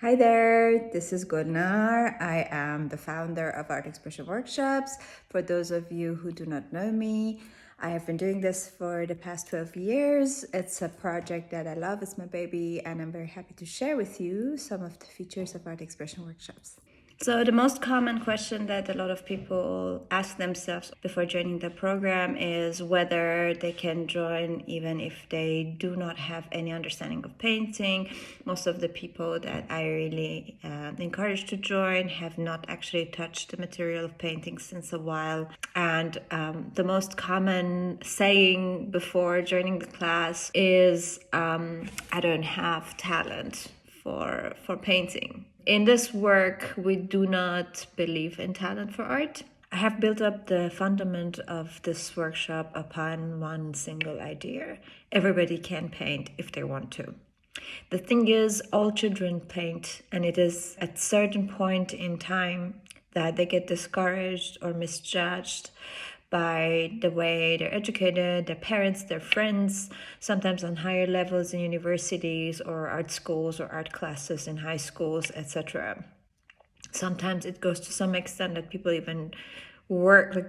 Hi there, this is Gulnar. I am the founder of Art Expression Workshops. For those of you who do not know me, I have been doing this for the past 12 years. It's a project that I love, it's my baby, and I'm very happy to share with you some of the features of Art Expression Workshops. So the most common question that a lot of people ask themselves before joining the program is whether they can join even if they do not have any understanding of painting. Most of the people that I really encourage to join have not actually touched the material of painting since a while. And the most common saying before joining the class is, I don't have talent for painting. In this work, we do not believe in talent for art. I have built up the fundament of this workshop upon one single idea. Everybody can paint if they want to. The thing is, all children paint, and it is at a certain point in time that they get discouraged or misjudged by the way they're educated, their parents, their friends, sometimes on higher levels in universities or art schools or art classes in high schools, etc. Sometimes it goes to some extent that people even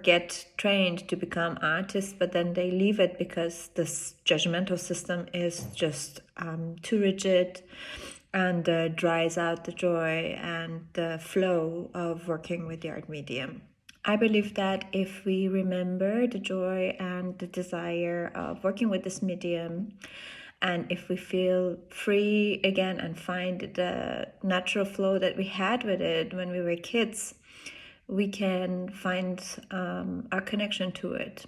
get trained to become artists, but then they leave it because this judgmental system is just too rigid and dries out the joy and the flow of working with the art medium. I believe that if we remember the joy and the desire of working with this medium, and if we feel free again and find the natural flow that we had with it when we were kids, we can find our connection to it.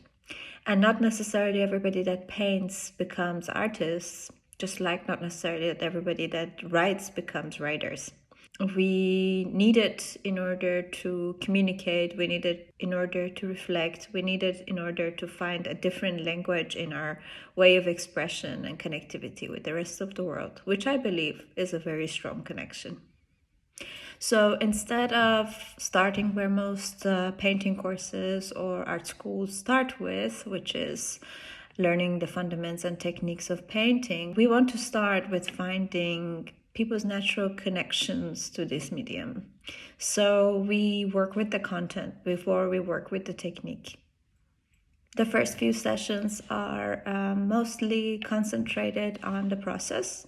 And not necessarily everybody that paints becomes artists, just like not necessarily that everybody that writes becomes writers. We need it in order to communicate, we need it in order to reflect, we need it in order to find a different language in our way of expression and connectivity with the rest of the world, which I believe is a very strong connection. So instead of starting where most painting courses or art schools start with, which is learning the fundamentals and techniques of painting, we want to start with finding people's natural connections to this medium. So we work with the content before we work with the technique. The first few sessions are mostly concentrated on the process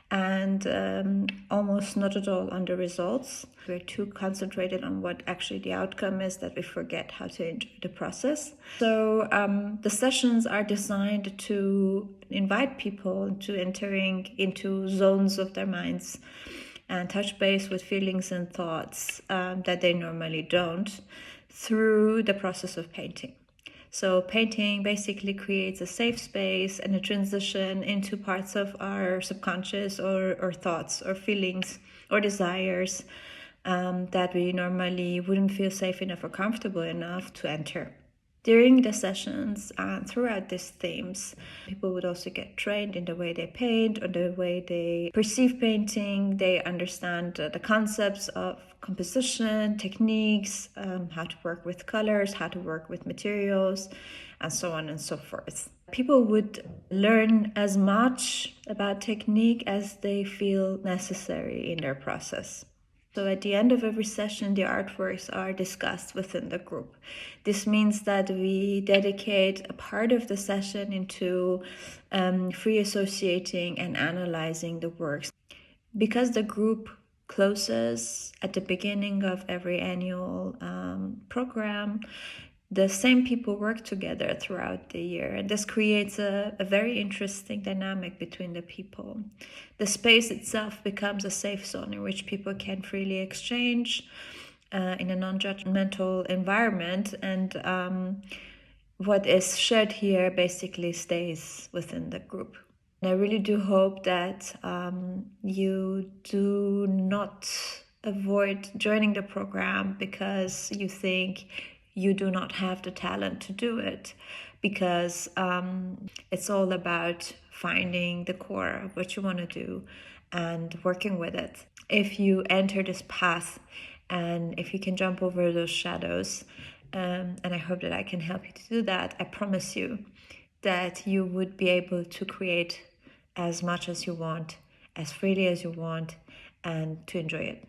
and almost not at all on the results. We're too concentrated on what actually the outcome is that we forget how to enjoy the process. So the sessions are designed to invite people to entering into zones of their minds and touch base with feelings and thoughts that they normally don't through the process of painting. So painting basically creates a safe space and a transition into parts of our subconscious or thoughts or feelings or desires that we normally wouldn't feel safe enough or comfortable enough to enter. During the sessions and throughout these themes, people would also get trained in the way they paint or the way they perceive painting. They understand the concepts of composition, techniques, how to work with colors, how to work with materials, and so on and so forth. People would learn as much about technique as they feel necessary in their process. So at the end of every session, the artworks are discussed within the group. This means that we dedicate a part of the session into free associating and analyzing the works. Because the group closes at the beginning of every annual program, the same people work together throughout the year, and this creates a very interesting dynamic between the people. The space itself becomes a safe zone in which people can freely exchange in a non-judgmental environment, and what is shared here basically stays within the group. And I really do hope that you do not avoid joining the program because you think you do not have the talent to do it, because it's all about finding the core of what you want to do and working with it. If you enter this path and if you can jump over those shadows, and I hope that I can help you to do that, I promise you that you would be able to create as much as you want, as freely as you want, and to enjoy it.